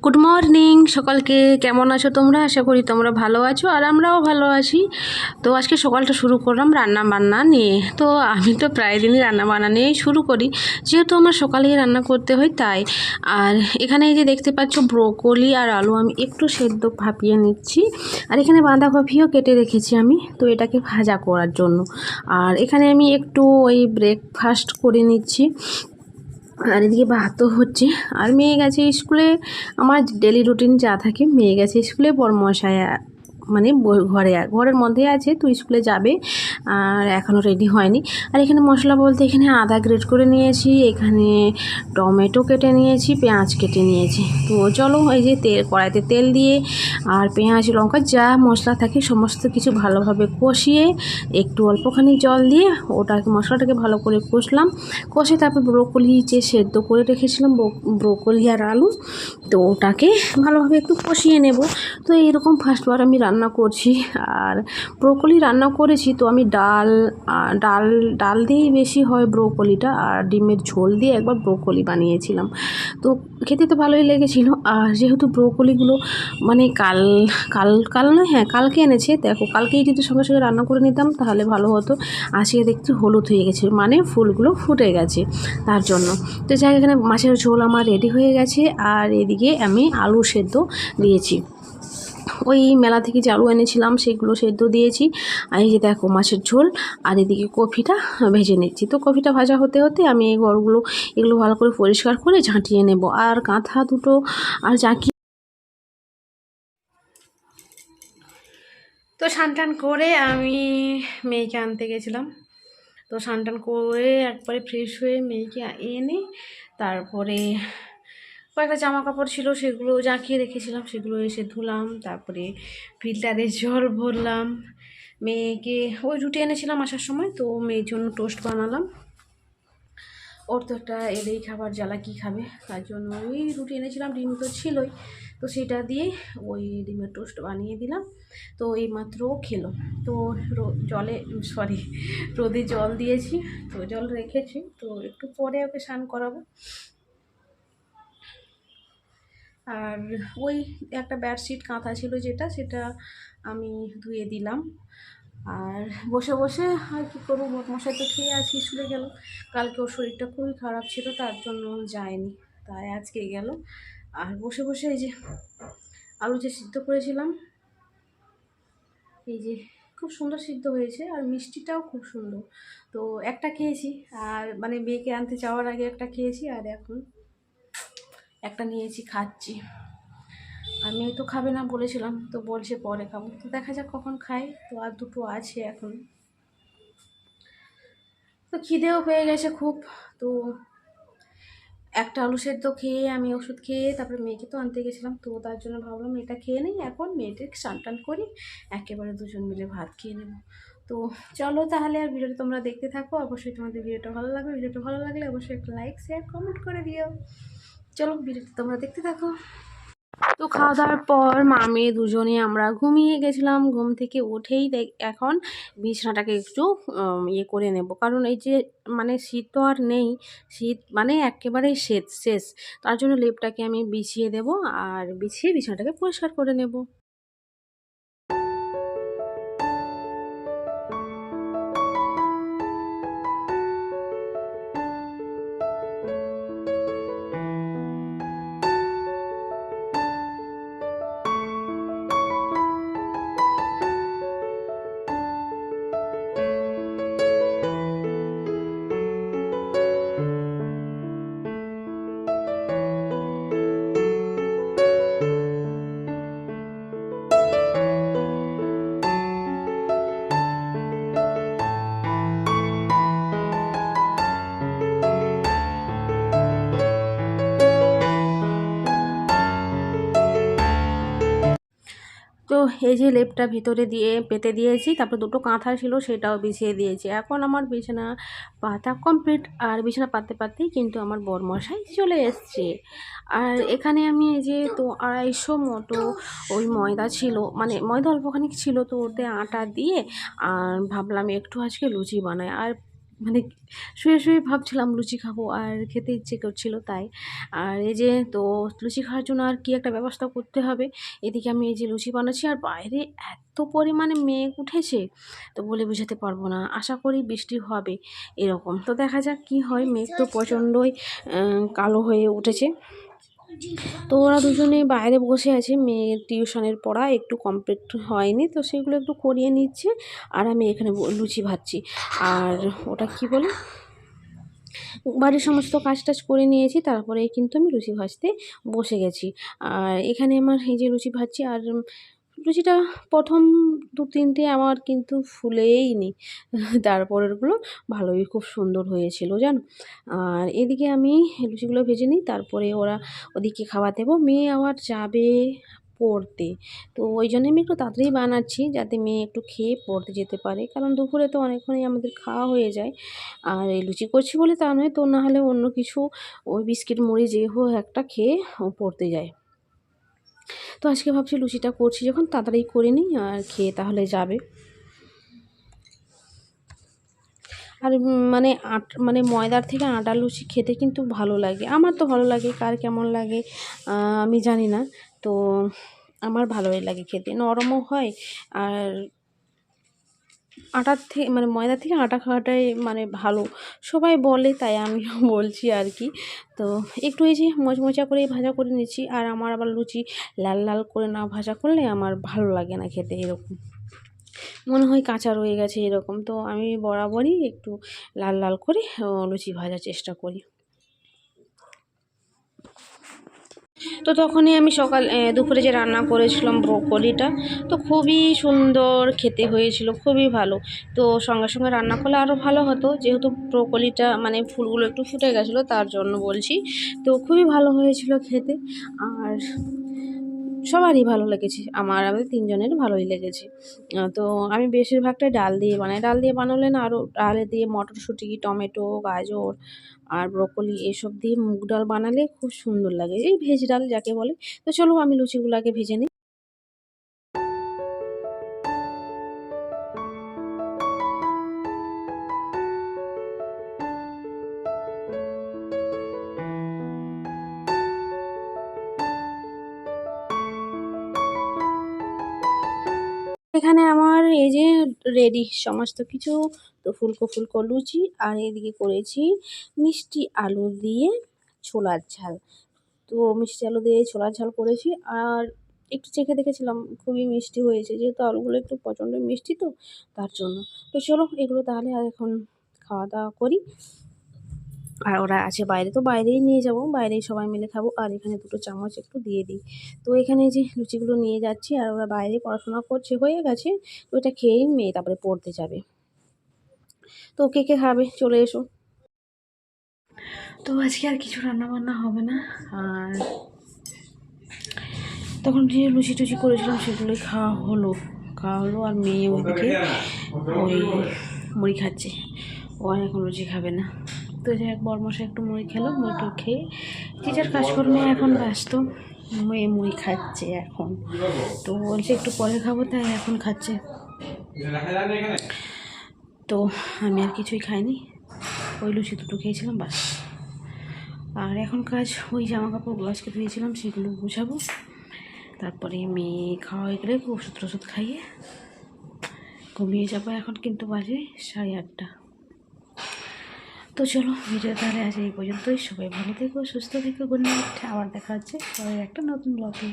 Good morning সকালকে। কেমন আছো তোমরা? আশা করি তোমরা ভালো আছো আর আমরাও ভালো আছি। তো আজকে সকালটা শুরু করলাম রান্না বান্না নিয়ে। তো আমি তো প্রায় দিনই রান্না বান্না নিয়েই শুরু করি, যেহেতু আমার সকালেই রান্না করতে হয় তাই। আর এখানে এই যে দেখতে পাচ্ছ ব্রোকলি আর আলু আমি একটু সেদ্ধ ভাপিয়ে নিচ্ছি। আর এখানে বাঁধাকপিও কেটে রেখেছি আমি, তো এটাকে ভাজা করার জন্য। আর এখানে আমি একটু ওই ব্রেকফাস্ট করে নিচ্ছি। আর এদিকে ভাতও হচ্ছে। আর মেয়ে গেছে স্কুলে। আমার ডেলি রুটিন যা থাকে, মেয়ে গেছে স্কুলে, বড়মশাই মানে ঘরের মধ্যে আছে, তো স্কুলে যাবে আর এখনও রেডি হয়নি। আর এখানে মশলা বলতে এখানে আদা গ্রেট করে নিয়েছি, এখানে টমেটো কেটে নিয়েছি, পেঁয়াজ কেটে নিয়েছি। তো চলো এই যে কড়াইতে তেল দিয়ে আর পেঁয়াজ লঙ্কা যা মশলা থাকে সমস্ত কিছু ভালোভাবে কষিয়ে একটু অল্পখানি জল দিয়ে ওটাকে মশলাটাকে ভালো করে কষলাম। কষে তারপর ব্রোকলি যে সেদ্ধ করে রেখেছিলাম, ব্রোকলি আর আলু, তো ওটাকে ভালোভাবে একটু কষিয়ে নেব। তো এইরকম ফার্স্টবার আমি রান্না করছি। আর ব্রোকলি রান্না করেছি তো আমি ডাল দিয়েই বেশি হয় ব্রোকলিটা, আর ডিমের ঝোল দিয়ে একবার ব্রোকলি বানিয়েছিলাম। তো খেতে তো ভালোই লেগেছিলো। আর যেহেতু ব্রোকলিগুলো মানে কাল নয়, হ্যাঁ কালকে এনেছে, দেখো কালকেই যদি সঙ্গে সঙ্গে রান্না করে নিতাম তাহলে ভালো হতো। আজকে দেখছি হলুদ হয়ে গেছে, মানে ফুলগুলো ফুটে গেছে তার জন্য। তো যাই, এখানে মাছের ঝোল আমার রেডি হয়ে গেছে। আর এদিকে আমি আলু সেদ্ধ দিয়েছি, ওই মেলা থেকে যে আলু এনেছিলাম সেগুলো সেদ্ধ দিয়েছি। আর এই যে দেখো মাছের ঝোল। আর এদিকে কফিটা ভেজে নিচ্ছি। তো কফিটা ভাজা হতে হতে আমি এই এগুলো ভালো করে পরিষ্কার করে ঝাঁটিয়ে নেব। আর কাঁথা দুটো আর জাঁকি। তো স্নান করে আমি মেয়েকে আনতে গেছিলাম। তো স্নান করে একবারে ফ্রেশ হয়ে মেয়েকে এনে তারপরে কয়েকটা জামা কাপড় ছিল সেগুলো জাঁকিয়ে রেখেছিলাম, সেগুলো এসে ধুলাম। তারপরে ফিল্টারে জল ভরলাম। মেয়েকে ওই রুটি এনেছিলাম আসার সময়, তো মেয়ের জন্য টোস্ট বানালাম। ওর তো একটা এলেই খাবার জ্বালা কী খাবে, তার জন্য ওই রুটি এনেছিলাম, ডিম তো ছিলই, তো সেটা দিয়ে ওই ডিমের টোস্ট বানিয়ে দিলাম। তো এইমাত্র খেলো। তো রোদে জল দিয়েছি, তো জল রেখেছি, তো একটু পরে ওকে স্নান করাবো। আর ওই একটা বেডশিট কাঁথা ছিল সেটা আমি ধুয়ে দিলাম। আর বসে বসে আর কী করবো, বদমশাই তো খেয়ে আজকে স্কুলে গেল। কালকে ওর শরীরটা খুবই খারাপ ছিল, তার জন্য যায়নি, তাই আজকে গেল। আর বসে বসে এই যে আলু যে সিদ্ধ করেছিলাম, এই যে খুব সুন্দর সিদ্ধ হয়েছে, আর মিষ্টিটাও খুব সুন্দর। তো একটা খেয়েছি, আর মানে মেয়েকে আনতে যাওয়ার আগে একটা খেয়েছি, আর এখন একটা নিয়েছি, খাচ্ছি। আর মেয়ে তো খাবে না বলেছিলাম, তো বলছে পরে খাবো, তো দেখা যাক কখন খাই। তো আর দুটো আছে এখন। তো খিদেও পেয়ে গেছে খুব। তো একটা আলু সেদ্ধ খেয়ে আমি ওষুধ খেয়ে তারপরে মেয়েকে তো আনতে গেছিলাম, তো তার জন্য ভাবলাম এটা খেয়ে নিই, এখন মেয়েদের স্নান করি, একেবারে দুজন মিলে ভাত খেয়ে নেব। তো চলো তাহলে, আর ভিডিওটা তোমরা দেখতে থাকো। অবশ্যই তোমাদের ভিডিওটা ভালো লাগলে অবশ্যই একটা লাইক শেয়ার কমেন্ট করে দিও। চলো ভিডিওটা তোমরা দেখতে থাকো। তো খাওয়া দাওয়ার পর মা মেয়ে দুজনে আমরা ঘুমিয়ে গেছিলাম। ঘুম থেকে উঠেই এখন বিছানাটাকে একটু ইয়ে করে নেব, কারণ এই যে মানে শীত তো আর নেই, শীত মানে একেবারেই শেষ। তার জন্য লেপটাকে আমি বিছিয়ে দেব, আর বিছিয়ে বিছানাটাকে পরিষ্কার করে নেব। তো এই যে লেপটা ভিতরে দিয়ে পেতে দিয়েছি, তারপর দুটো কাঁথা ছিল সেটাও বিছিয়ে দিয়েছি। এখন আমার বিছানা পাতা কমপ্লিট। আর বিছানা পাততেই কিন্তু আমার বরমশাই চলে এসছে। আর এখানে আমি এই যে তো 250 মতো ওই ময়দা ছিল, মানে ময়দা অল্পখানি ছিল, তো ওতে আটা দিয়ে আর ভাবলাম একটু আজকে লুচি বানাই। আর মানে শুয়ে শুয়ে ভাবছিলাম লুচি খাবো আর খেতে ইচ্ছে করছিল তাই। আর এই যে তো লুচি খাওয়ার জন্য আর কি একটা ব্যবস্থা করতে হবে। এদিকে আমি এই যে লুচি বানাচ্ছি আর বাইরে এত পরিমাণে মেঘ উঠেছে তো বলে বোঝাতে পারবো না। আশা করি বৃষ্টি হবে এরকম। তো দেখা যাক কি হয়। মেঘ তো প্রচণ্ডই কালো হয়ে উঠেছে। তো ওরা দুজনে বাইরে বসে আছে, মেয়ের টিউশনের পড়া একটু কমপ্লিট হয়নি তো সেগুলো একটু করিয়ে নিচ্ছে আর আমি এখানে লুচি ভাজছি। আর ওটা কি বলে, বাড়ির সমস্ত কাজ টাজ করে নিয়েছি তারপরে কিন্তু আমি লুচি ভাজতে বসে গেছি। আর এখানে আমার এই যে লুচি ভাজছি আর লুচিটা প্রথম ২-৩টে আমার কিন্তু ফুলেইনি, তারপরেরগুলো ভালোই খুব সুন্দর হয়েছিল জানো। আর এদিকে আমি লুচিগুলো ভেজে নিই, তারপরে ওদিকে খাবার দেবো। মেয়ে আবার যাবে পড়তে, তো ওই জন্যে আমি একটু তাড়াতাড়ি বানাচ্ছি যাতে মেয়ে একটু খেয়ে পড়তে যেতে পারে, কারণ দুপুরে তো অনেকক্ষণই আমাদের খাওয়া হয়ে যায়। আর এই লুচি করছি বলে তা নয়, তো না হলে অন্য কিছু ওই বিস্কিট মুড়ি যে হোক একটা খেয়ে ও পড়তে যায়। তো আজকে ভাবছি লুচিটা করছি যখন তাড়াতাড়ি করে নিই আর খেয়ে তাহলে যাবে। আর মানে ময়দার থেকে আটার লুচি খেতে কিন্তু ভালো লাগে, আমার তো ভালো লাগে, কার কেমন লাগে আমি জানি না। তো আমার ভালোই লাগে খেতে, নরমও হয়। আর আটার থেকে মানে ময়দার থেকে আটা খাওয়াটাই মানে ভালো সবাই বলে, তাই আমিও বলছি আর কি। তো একটু এই যে মচমচা করে ভাজা করে নিচ্ছি। আর আমার আবার লুচি লাল লাল করে না ভাজা করলে আমার ভালো লাগে না খেতে, এরকম মনে হয় কাঁচা রয়ে গেছে এরকম। তো আমি বরাবরই একটু লাল লাল করে লুচি ভাজার চেষ্টা করি। তো তখনই আমি দুপুরে যে রান্না করেছিলাম ব্রোকলিটা, তো খুবই সুন্দর খেতে হয়েছিল, খুবই ভালো। তো সঙ্গে সঙ্গে রান্না করলে আরও ভালো হতো, যেহেতু ব্রোকলিটা মানে ফুলগুলো একটু ফুটে গেছিলো তার জন্য বলছি। তো খুবই ভালো হয়েছিল খেতে। আর সবারই ভালো লেগেছে, আমাদের তিনজনের ভালোই লেগেছে। তো আমি বেশিরভাগটাই ডাল দিয়ে বানাই। ডাল দিয়ে বানালে না আরও, ডালে দিয়ে মটরশুঁটি, টমেটো, গাজর আর ব্রোকলি এসব দিয়ে মুগ ডাল বানালে খুব সুন্দর লাগে, এই ভেজ ডাল যাকে বলে। তো চলো আমি লুচিগুলো আগে ভেজে নিই। এখানে আমার এই যে রেডি সমস্ত কিছু। তো ফুলকো ফুলকো লুচি আর এদিকে করেছি মিষ্টি আলু দিয়ে ছোলার ঝাল। তো মিষ্টি আলু দিয়ে ছোলার ঝাল করেছি আর একটু চেখে দেখেছিলাম খুবই মিষ্টি হয়েছে, যেহেতু আলুগুলো একটু প্রচণ্ড মিষ্টি তো তার জন্য। তো চলো এগুলো তাহলে আর এখন খাওয়া দাওয়া করি। আর ওরা আছে বাইরে, তো বাইরেই নিয়ে যাব, বাইরেই সবাই মিলে খাবো। আর এখানে দুটো চামচ একটু দিয়ে দিই। তো এখানে যে লুচিগুলো নিয়ে যাচ্ছি আর ওরা বাইরে পড়াশোনা করছে, হয়ে গেছে। তো এটা খেয়েই মেয়ে তারপরে পড়তে যাবে। তো কে কে খাবে চলে এসো। তো আজকে আর কিছু রান্না বান্না হবে না। আর তখন যে লুচি টুচি করেছিলাম সেগুলোই খাওয়া হলো। আর মেয়ে ওইদিকে ওই মুড়ি খাচ্ছে, ও আর এখন লুচি খাবে না। তো যে এক বড়মশাই একটু মুড়ি খেলো, মুড়িটা খেয়ে যে যার কাজকর্মে এখন ব্যস্ত। মেয়ে মুড়ি খাচ্ছে এখন, তো বলছে একটু পরে খাবো, তাই এখন খাচ্ছে। তো আমি আর কিছুই খাইনি, ওই লুচি দুটো খেয়েছিলাম বাস। আর এখন কাজ ওই জামা কাপড়গুলো আজকে ধুয়েছিলাম সেগুলো গুছাবো, তারপরে মেয়ে খাওয়া হয়ে গেলে ওষুধ খাইয়ে ঘুমিয়ে যাবো। এখন কিন্তু বাজে 8:30। তো চলো ভিডিও তাহলে আজ এই পর্যন্তই। সবাই ভালো থেকো, সুস্থ থেকো, গুড নাইট। আবার দেখা হচ্ছে পরের একটা নতুন ব্লগে।